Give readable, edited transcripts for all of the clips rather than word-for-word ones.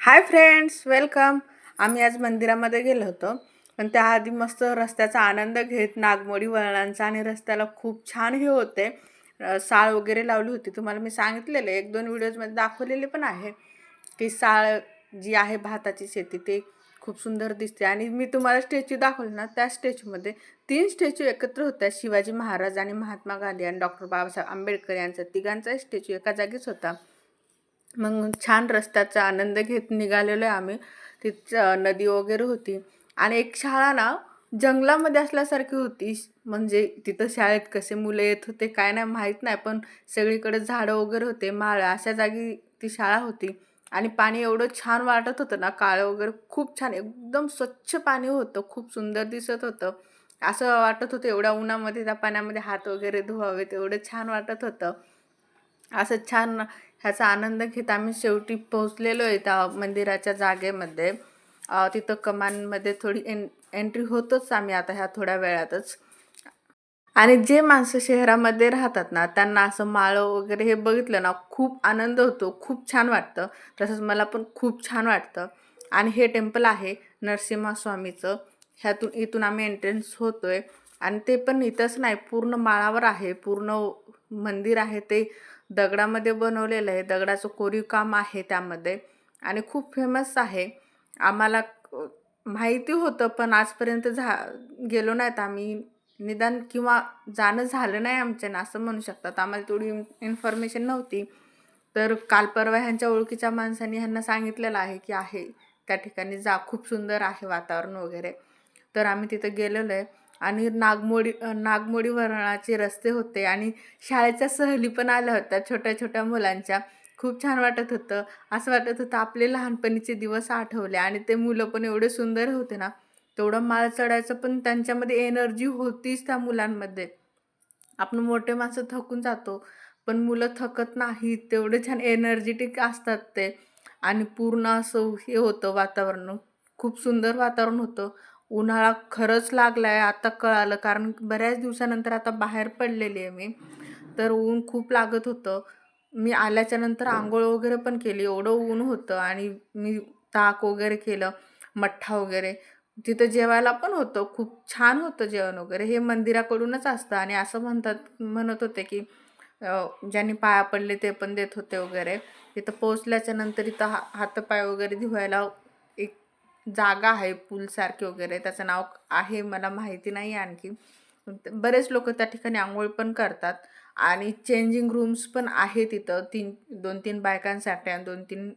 Hi friends, welcome. आम्ही आज मंदिरामध्ये गेलो होतो, पण त्याआधी मस्त रस्त्याचा आनंद घेत नागमोडी वळणांचा आणि रस्त्याला खूप छान हे होते. साळ वगैरे लावली होती. तुम्हाला मी सांगितलेलं 1-2 व्हिडिओजमध्ये दाखवलेले पण आहे की साळ जी आहे भाताची शेती ते खूप सुंदर दिसते. आणि मी तुम्हाला स्टॅच्यू दाखवलं ना, त्या स्टॅच्यूमध्ये 3 स्टॅच्यू एकत्र होत्या. शिवाजी महाराज आणि महात्मा गांधी आणि डॉक्टर बाबासाहेब आंबेडकर यांचा तिघांचा स्टॅच्यू एका जागीच होता. मग छान रस्त्याचा आनंद घेत निघालेलो आहे आम्ही. तिथं नदी वगैरे होती आणि एक शाळा ना जंगलामध्ये असल्यासारखी होती. म्हणजे तिथं शाळेत कसे मुलं येत होते काय नाही माहीत नाही, पण सगळीकडे झाडं वगैरे होते, माळं अशा जागी ती शाळा होती. आणि पाणी एवढं छान वाटत होतं ना, काळं वगैरे खूप छान एकदम स्वच्छ पाणी होतं, खूप सुंदर दिसत होतं. असं वाटत होतं एवढ्या उन्हामध्ये त्या पाण्यामध्ये हात वगैरे धुवावेत, एवढं छान वाटत होतं. असं छान ह्याचा आनंद घेत आम्ही शेवटी पोहोचलेलो आहे त्या मंदिराच्या जागेमध्ये. तिथं कमानमध्ये थोडी एंट्री होतोच आम्ही आता ह्या थोड्या वेळातच. आणि जे माणसं शहरामध्ये राहतात ना, त्यांना असं माळं वगैरे हे बघितलं ना खूप आनंद होतो, खूप छान वाटतं. तसंच मला पण खूप छान वाटतं. आणि हे टेम्पल आहे नरसिंहस्वामीचं. इथून आम्ही एंट्रन्स होतोय. आणि ते पण इथंच नाही, पूर्ण माळावर आहे. पूर्ण मंदिर आहे ते दगडामध्ये बनवलेलं आहे. दगडाचं कोरीव काम आहे त्यामध्ये आणि खूप फेमस आहे. आम्हाला माहिती होतं, पण आजपर्यंत गेलो नाहीत आम्ही. निदान किंवा जाणं झालं नाही आमच्यानं असं म्हणू शकतात. आम्हाला तेवढी इन्फॉर्मेशन नव्हती. तर काल परवा ह्यांच्या ओळखीच्या माणसांनी ह्यांना सांगितलेलं आहे की आहे त्या ठिकाणी जा, खूप सुंदर आहे वातावरण वगैरे. तर आम्ही तिथं गेलेलो आहे. आणि नागमोडी वळणाचे रस्ते होते आणि शाळेच्या सहली पण आल्या होत्या छोट्या छोट्या मुलांच्या. खूप छान वाटत होतं. असं वाटत होतं आपले लहानपणीचे दिवस आठवले. आणि ते मुलं पण एवढे सुंदर होते ना, तेवढं माळ चढायचं पण त्यांच्यामध्ये एनर्जी होतीच त्या मुलांमध्ये. आपण मोठे माणसं थकून जातो, पण मुलं थकत नाहीत. तेवढे छान एनर्जेटिक असतात ते. आणि पूर्ण असं हे होतं वातावरण. खूप सुंदर वातावरण होतं. उन्हाळा खरंच लागला आहे आता कळालं, कारण बऱ्याच दिवसानंतर आता बाहेर पडलेली आहे मी. तर ऊन खूप लागत होतं. मी आल्याच्यानंतर अंघोळ वगैरे पण केली, एवढं ऊन होतं. आणि मी ताक वगैरे केलं, मठ्ठा वगैरे. तिथं जेवायला पण होतं, खूप छान होतं जेवण वगैरे. हे मंदिराकडूनच असतं. आणि असं म्हणत होते की ज्यांनी पाया पडले ते पण देत होते वगैरे. तिथं पोहोचल्याच्या नंतर इथं हातपाय वगैरे धुवायला एक जागा आहे पूलसारखी वगैरे, त्याचं नाव आहे मला माहिती नाही आणखी. बरेच लोक त्या ठिकाणी आंघोळ पण करतात. आणि चेंजिंग रूम्स पण आहे तिथं. 2-3 बायकांसाठी आणि 2-3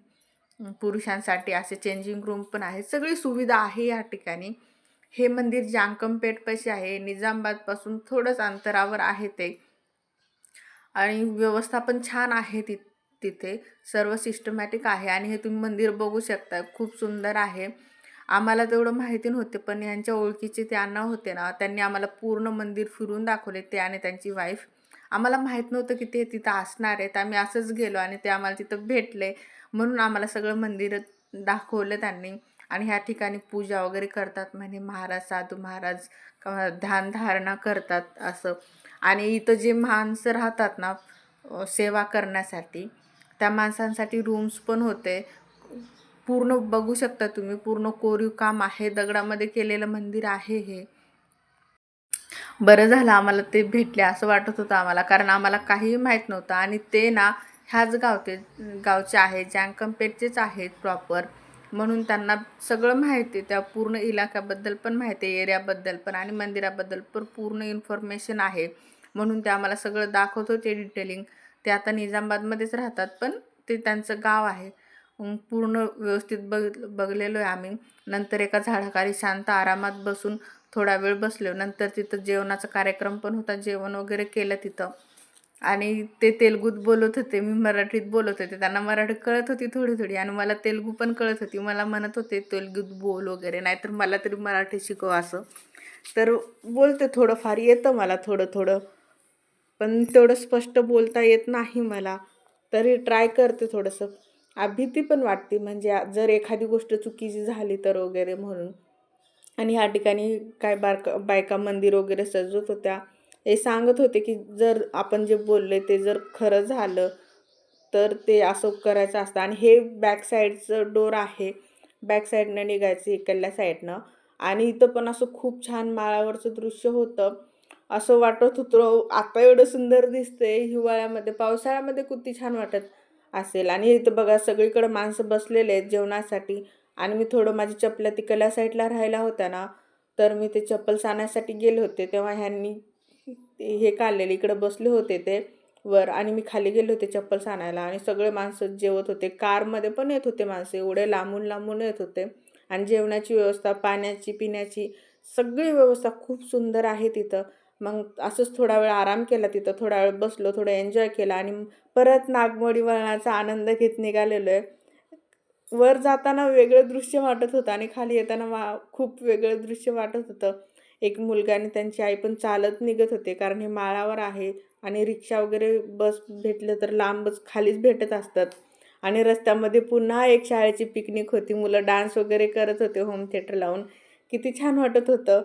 पुरुषांसाठी असे चेंजिंग रूम पण आहे. सगळी सुविधा आहे या ठिकाणी. हे मंदिर जांकमपेठपाशी आहे, निजामाबादपासून थोडंच अंतरावर आहे ते. आणि व्यवस्था पण छान आहे तिथे. सर्व सिस्टमॅटिक आहे. आणि हे तुम्ही मंदिर बघू शकता, खूप सुंदर आहे. आम्हाला तेवढं माहिती नव्हते, पण यांच्या ओळखीचे ते अण्णा होते ना, त्यांनी आम्हाला पूर्ण मंदिर फिरून दाखवले, ते आणि त्यांची वाईफ. आम्हाला माहीत नव्हतं की ते तिथं असणार आहेत. आम्ही असंच गेलो आणि ते आम्हाला तिथं भेटले, म्हणून आम्हाला सगळं मंदिर दाखवलं त्यांनी. आणि ह्या ठिकाणी पूजा वगैरे करतात म्हणे महाराज, साधू महाराज ध्यानधारणा करतात असं. आणि इथं जे माणसं राहतात ना सेवा करण्यासाठी, त्या माणसांसाठी रूम्स पण होते. पूर्ण बघू शकता तुम्ही, पूर्ण कोरीव काम आहे, दगडामध्ये केलेलं मंदिर आहे हे. बरं झालं आम्हाला ते भेटले असं वाटत होतं आम्हाला, कारण आम्हाला काहीही माहीत नव्हतं. आणि ते ना ह्याच गावचे आहेत, जांकमपेठचेच आहेत प्रॉपर. म्हणून त्यांना सगळं माहिती आहे, त्या पूर्ण इलाक्याबद्दल पण माहिती आहे, एरियाबद्दल पण आणि मंदिराबद्दल पण पूर्ण इन्फॉर्मेशन आहे. म्हणून ते आम्हाला सगळं दाखवत होते डिटेलिंग. ते आता निजामाबादमध्येच राहतात, पण ते त्यांचं गाव आहे. पूर्ण व्यवस्थित बघलेलो आहे आम्ही. नंतर एका झाडाखाली शांत आरामात बसून थोडा वेळ बसलो. नंतर तिथं जेवणाचा कार्यक्रम पण होता, जेवण वगैरे केलं तिथं. आणि ते तेलुगूत बोलत होते, मी मराठीत बोलत होते. त्यांना मराठी कळत होती थोडी थोडी आणि मला तेलुगू पण कळत होती. मला म्हणत होते तेलुगूत बोल वगैरे, नाहीतर मला तरी मराठी शिकव असं. तर बोलते, थोडंफार येतं मला थोडं थोडं, पण तेवढं स्पष्ट बोलता येत नाही मला. तरी ट्राय करते थोडंसं. भीती पण वाटते, म्हणजे जर एखादी गोष्ट चुकीची झाली तर वगैरे म्हणून. आणि ह्या ठिकाणी काय बायका मंदिर वगैरे सजवत होत्या. हे सांगत होते की जर आपण जे बोलले ते जर खरं झालं तर ते असं करायचं असतं. आणि हे बॅक साईडचं डोर आहे, बॅक साईडनं निघायचं इकडल्या साईडनं. आणि इथं पण असं खूप छान माळावरचं दृश्य होतं. असं वाटत होतं आता एवढं सुंदर दिसतंय हिवाळ्यामध्ये, पावसाळ्यामध्ये किती छान वाटत असेल. आणि इथं बघा सगळीकडे माणसं बसलेले आहेत जेवणासाठी. आणि मी थोडं माझी चपल्या तिकडल्या साईडला राहिल्या होत्या ना, तर मी ते चप्पल आणायसाठी गेले होते, तेव्हा ह्यांनी हे काढलेले इकडं बसले होते ते वर, आणि मी खाली गेले होते चप्पल आणायला. आणि सगळे माणसं जेवत होते, कारमध्ये पण येत होते माणसं, एवढे लांबून लांबून येत होते. आणि जेवणाची व्यवस्था, पाण्याची, पिण्याची सगळी व्यवस्था खूप सुंदर आहे तिथं. मग असंच थोडा वेळ आराम केला तिथं, थोडा वेळ बसलो, थोडं एन्जॉय केला आणि परत नागमोडी वळणाचा आनंद घेत निघालेलो आहे. वर जाताना वेगळं दृश्य वाटत होतं आणि खाली येताना खूप वेगळं दृश्य वाटत होतं. एक मुलगा आणि त्यांची आई पण चालत निघत होते, कारण हे माळावर आहे आणि रिक्षा वगैरे बस भेटलं तर लांबच खालीच भेटत असतात. आणि रस्त्यामध्ये पुन्हा एक शाळेची पिकनिक होती. मुलं डान्स वगैरे करत होते होम थिएटर लावून. किती छान वाटत होतं.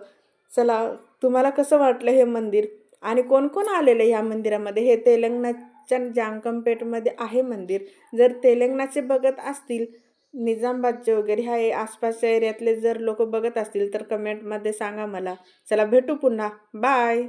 चला, तुम्हाला कसं वाटलं हे मंदिर? आणि कोण-कोण आलेलं ह्या मंदिरामध्ये? हे तेलंगणाच्या जांगमपेटमध्ये आहे मंदिर. जर तेलंगणाचे बघत असतील, निजामाबादचे वगैरे ह्या आसपासच्या एरियातले जर लोकं बघत असतील तर कमेंटमध्ये सांगा मला. चला भेटू पुन्हा. बाय.